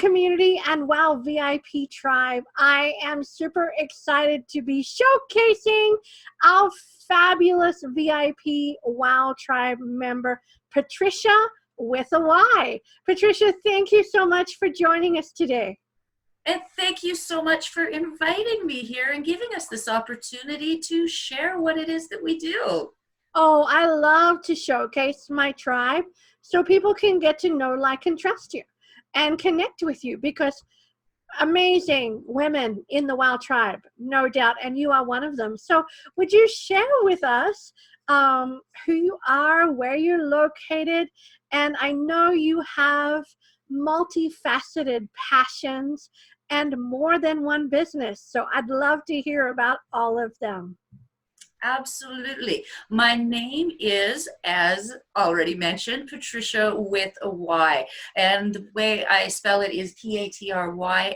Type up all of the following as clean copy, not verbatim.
community and WOW VIP tribe. I am super excited to be showcasing our fabulous VIP WOW tribe member, Patrysha with a Y. Patrysha, thank you so much for joining us today. And thank you so much for inviting me here and giving us this opportunity to share what it is that we do. Oh, I love to showcase my tribe so people can get to know, like, and trust you and connect with you, because amazing women in the WOW tribe, no doubt, and you are one of them. So would you share with us who you are, where you're located? And I know you have multifaceted passions and more than one business, so I'd love to hear about all of them. Absolutely. My name is, as already mentioned, Patrysha with a Y. And the way I spell it is Patrysha.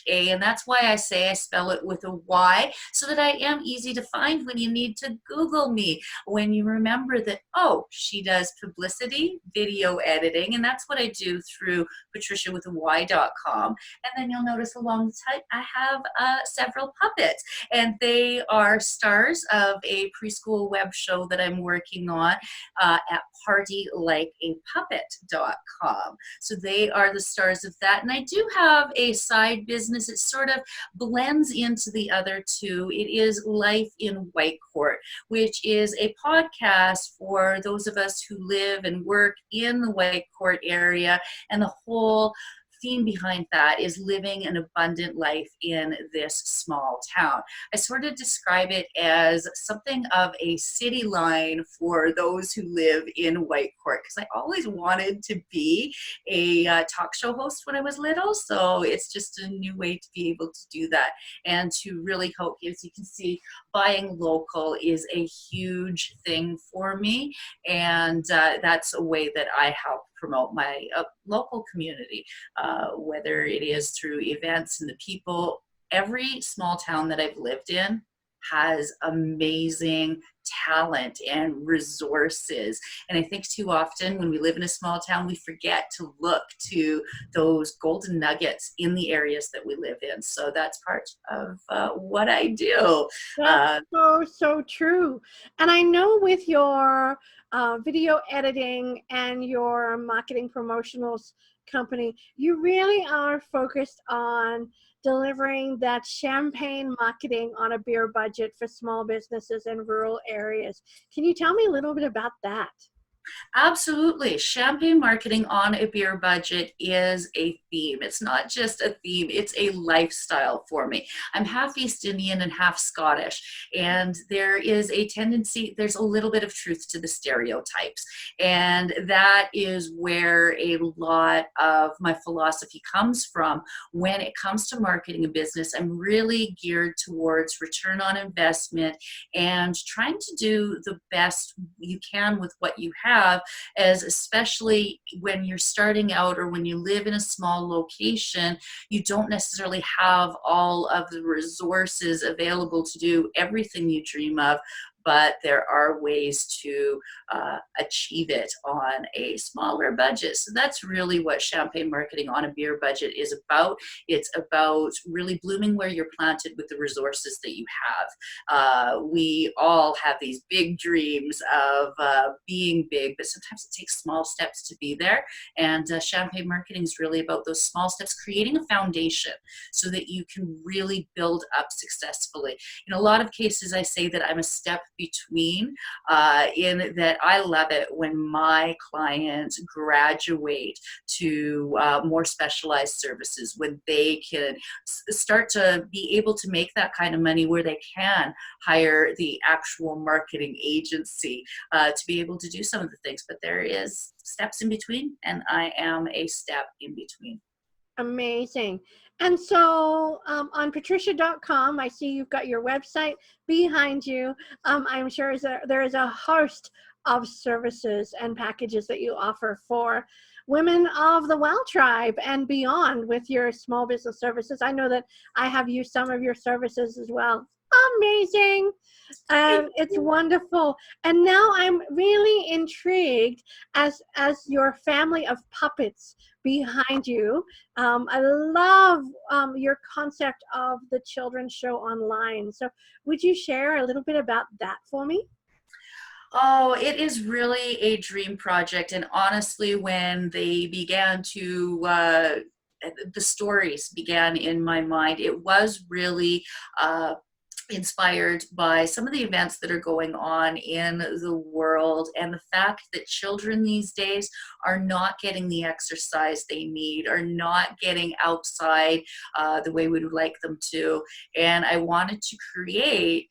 And that's why I say I spell it with a Y, so that I am easy to find when you need to Google me. When you remember that, oh, she does publicity, video editing, and that's what I do through patriciawithay.com. And then you'll notice along the side, I have several puppets, and they are stars of a preschool web show that I'm working on at partylikeapuppet.com. So they are the stars of that. And I do have a side business. It sort of blends into the other two. It is Life in Whitecourt, which is a podcast for those of us who live and work in the Whitecourt area, and the whole theme behind that is living an abundant life in this small town. I sort of describe it as something of a city line for those who live in Whitecourt, because I always wanted to be a talk show host when I was little, so it's just a new way to be able to do that, and to really hope, as you can see, buying local is a huge thing for me, and that's a way that I help promote my local community, whether it is through events and the people. Every small town that I've lived in has amazing talent and resources. And I think too often when we live in a small town, we forget to look to those golden nuggets in the areas that we live in. So that's part of what I do. That's so true. And I know with your video editing and your marketing promotionals company, you really are focused on delivering that champagne marketing on a beer budget for small businesses in rural areas. Can you tell me a little bit about that? Absolutely. Champagne marketing on a beer budget is a theme. It's not just a theme, it's a lifestyle for me. I'm half East Indian and half Scottish, and there is a tendency, there's a little bit of truth to the stereotypes. And that is where a lot of my philosophy comes from. When it comes to marketing a business, I'm really geared towards return on investment and trying to do the best you can with what you have, as especially when you're starting out or when you live in a small location, you don't necessarily have all of the resources available to do everything you dream of, but there are ways to achieve it on a smaller budget. So that's really what champagne marketing on a beer budget is about. It's about really blooming where you're planted with the resources that you have. We all have these big dreams of being big, but sometimes it takes small steps to be there. And champagne marketing is really about those small steps, creating a foundation so that you can really build up successfully. In a lot of cases, I say that I'm a step between, in that I love it when my clients graduate to more specialized services, when they can start to be able to make that kind of money where they can hire the actual marketing agency to be able to do some of the things. But there is steps in between, and I am a step in between. Amazing. And so on patrysha.com, I see you've got your website behind you. I'm sure there is a host of services and packages that you offer for women of the WOW tribe and beyond with your small business services. I know that I have used some of your services as well. Amazing. It's wonderful. And now I'm really intrigued as your family of puppets behind you. I love your concept of the children's show online. So would you share a little bit about that for me? Oh, it is really a dream project. And honestly, when they began to, the stories began in my mind, it was really inspired by some of the events that are going on in the world and the fact that children these days are not getting the exercise they need, are not getting outside the way we would like them to. And I wanted to create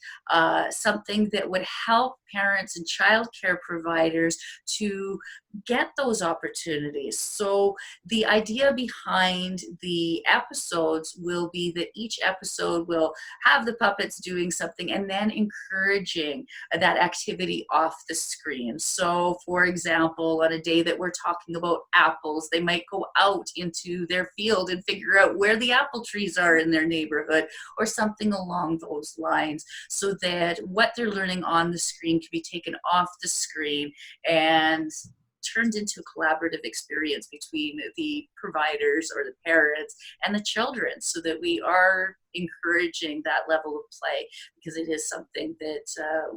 something that would help parents and childcare providers to get those opportunities. So the idea behind the episodes will be that each episode will have the puppets doing something and then encouraging that activity off the screen. So for example, on a day that we're talking about apples, they might go out into their field and figure out where the apple trees are in their neighborhood or something along those lines, so that what they're learning on the screen can be taken off the screen and turned into a collaborative experience between the providers or the parents and the children, so that we are encouraging that level of play, because it is something that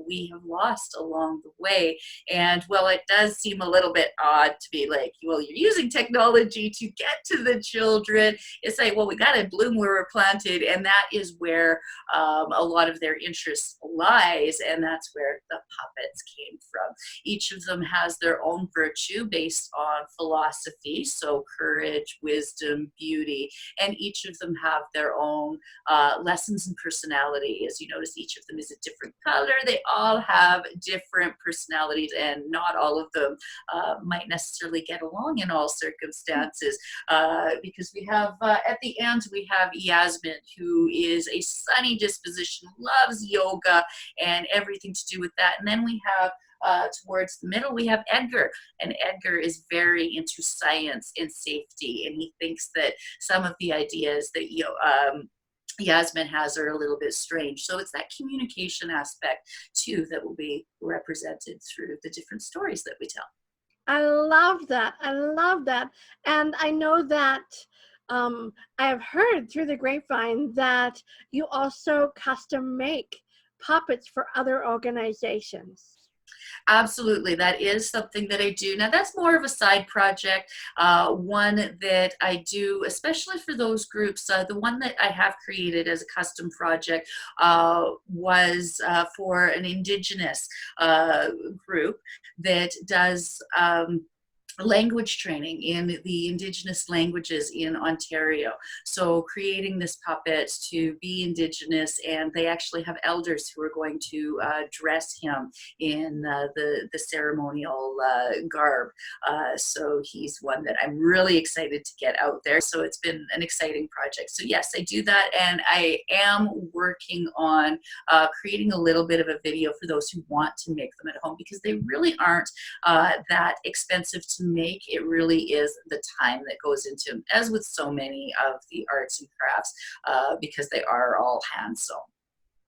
we have lost along the way. And well, it does seem a little bit odd to be like, well, you're using technology to get to the children. It's like, well, we got to bloom where we're planted, and that is where a lot of their interest lies, and that's where the puppets came from. Each of them has their own virtue based on philosophy, so courage, wisdom, beauty, and each of them have their own lessons and personality. As you notice, each of them is a different color. They all have different personalities, and not all of them might necessarily get along in all circumstances, because we have, at the end, we have Yasmin, who is a sunny disposition, loves yoga and everything to do with that. And then we have towards the middle, we have Edgar, and Edgar is very into science and safety, and he thinks that some of the ideas that Yasmin has are a little bit strange. So it's that communication aspect too that will be represented through the different stories that we tell. I love that. I love that. And I know that I have heard through the grapevine that you also custom make puppets for other organizations. Absolutely, that is something that I do. Now, that's more of a side project, one that I do, especially for those groups. The one that I have created as a custom project was for an Indigenous group that does language training in the Indigenous languages in Ontario. So creating this puppet to be Indigenous, and they actually have elders who are going to dress him in the ceremonial garb. So he's one that I'm really excited to get out there. So it's been an exciting project. So yes, I do that, and I am working on creating a little bit of a video for those who want to make them at home, because they really aren't that expensive to make. It really is the time that goes into them, as with so many of the arts and crafts, because they are all hand sewn.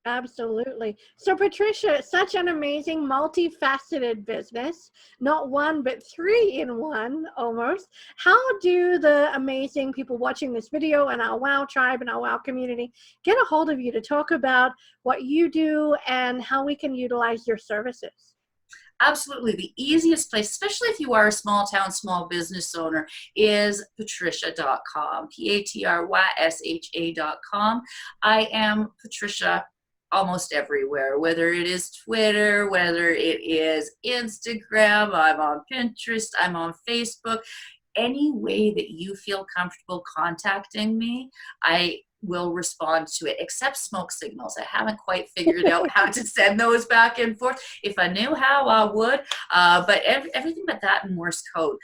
Absolutely. So Patrysha, such an amazing multifaceted business, not one, but three in one almost. How do the amazing people watching this video and our WOW tribe and our WOW community get a hold of you to talk about what you do and how we can utilize your services? Absolutely. The easiest place, especially if you are a small town, small business owner, is patrysha.com, Patrysha.com. I am Patrysha almost everywhere, whether it is Twitter, whether it is Instagram, I'm on Pinterest, I'm on Facebook. Any way that you feel comfortable contacting me, I will respond to it, except smoke signals. I haven't quite figured out how to send those back and forth. If I knew how, I would. But everything but that in Morse code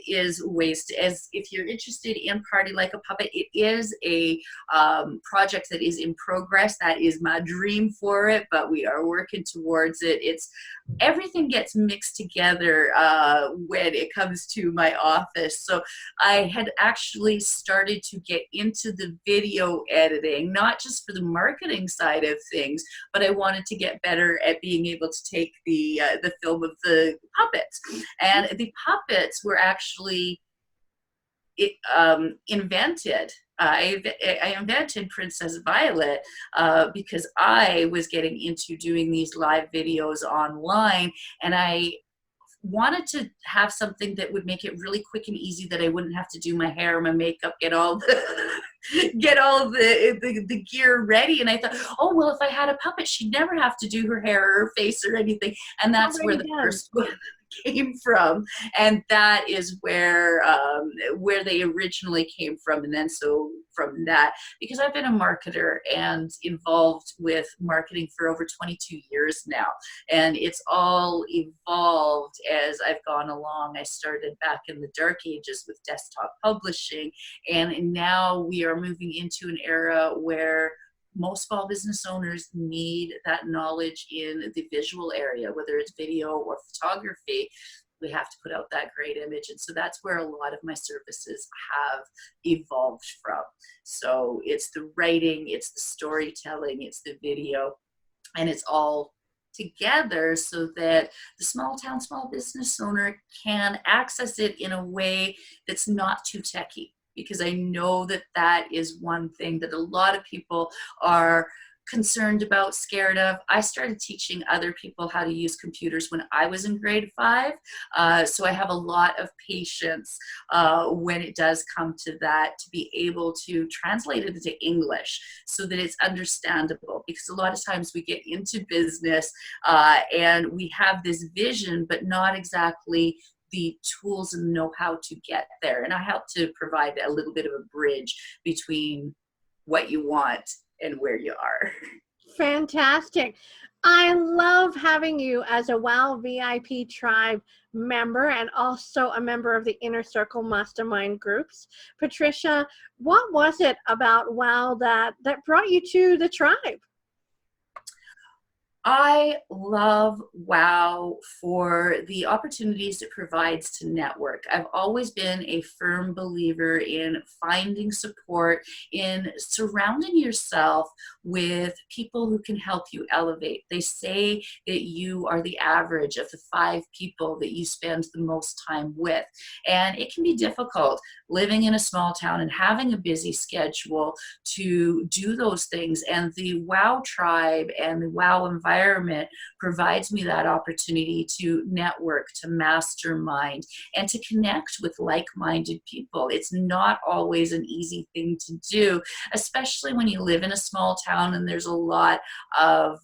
is ways to, as if you're interested in Party Like a Puppet, it is a project that is in progress. That is my dream for it, but we are working towards it. It's everything gets mixed together when it comes to my office. So I had actually started to get into the video video editing, not just for the marketing side of things, but I wanted to get better at being able to take the film of the puppets. And the puppets were actually invented. I invented Princess Violet because I was getting into doing these live videos online, and I wanted to have something that would make it really quick and easy, that I wouldn't have to do my hair, my makeup, get all the gear ready. And I thought, oh, well, if I had a puppet, she'd never have to do her hair or her face or anything. And that's where the first one came from. And that is where they originally came from. And then so from that, because I've been a marketer and involved with marketing for over 22 years now, and it's all evolved as I've gone along. I started back in the dark ages with desktop publishing, and now we are moving into an era where most small business owners need that knowledge in the visual area, whether it's video or photography. We have to put out that great image. And so that's where a lot of my services have evolved from. So it's the writing, it's the storytelling, it's the video, and it's all together so that the small town small business owner can access it in a way that's not too techy. Because I know that that is one thing that a lot of people are concerned about, scared of. I started teaching other people how to use computers when I was in grade 5. So I have a lot of patience when it does come to that, to be able to translate it into English so that it's understandable. Because a lot of times we get into business and we have this vision, but not exactly the tools and know-how to get there. And I help to provide a little bit of a bridge between what you want and where you are. Fantastic. I love having you as a WOW VIP Tribe member and also a member of the Inner Circle Mastermind groups. Patrysha, what was it about WOW that brought you to the tribe? I love WOW for the opportunities it provides to network. I've always been a firm believer in finding support, in surrounding yourself with people who can help you elevate. They say that you are the average of the 5 people that you spend the most time with. And it can be difficult living in a small town and having a busy schedule to do those things. And the WOW tribe and the WOW environment provides me that opportunity to network, to mastermind, and to connect with like-minded people. It's not always an easy thing to do, especially when you live in a small town and there's a lot of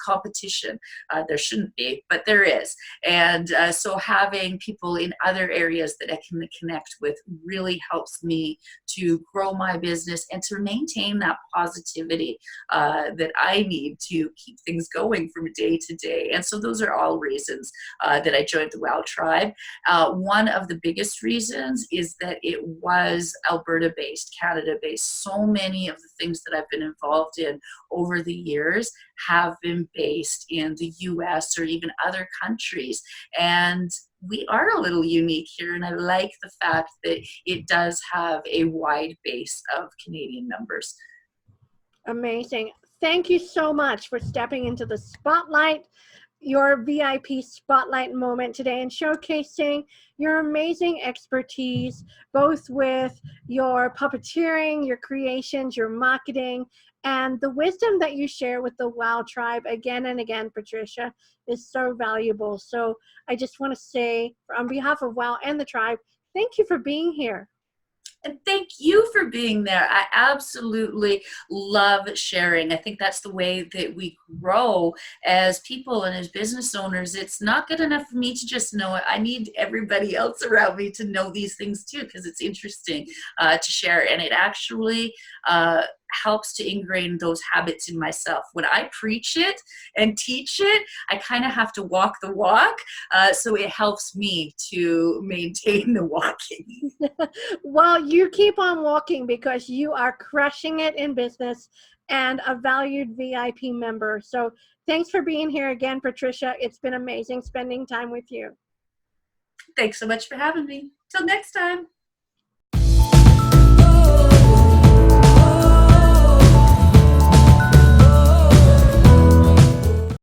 competition. There shouldn't be, but there is. And so having people in other areas that I can connect with really helps me to grow my business and to maintain that positivity that I need to keep things going from day to day. And so those are all reasons that I joined the WOW tribe. One of the biggest reasons is that it was Alberta-based, Canada-based. So many of the things that I've been involved in over the years have been based in the US or even other countries. And we are a little unique here, and I like the fact that it does have a wide base of Canadian members. Amazing. Thank you so much for stepping into the spotlight, your VIP spotlight moment today, and showcasing your amazing expertise, both with your puppeteering, your creations, your marketing, and the wisdom that you share with the WOW tribe again and again, Patrysha, is so valuable. So I just want to say, on behalf of WOW and the tribe, thank you for being here. And thank you for being there. I absolutely love sharing. I think that's the way that we grow as people and as business owners. It's not good enough for me to just know it. I need everybody else around me to know these things too, because it's interesting to share. And it actually helps to ingrain those habits in myself. When I preach it and teach it, I kind of have to walk the walk. So it helps me to maintain the walking. Well, you keep on walking because you are crushing it in business and a valued VIP member. So thanks for being here again, Patrysha. It's been amazing spending time with you. Thanks so much for having me. Till next time.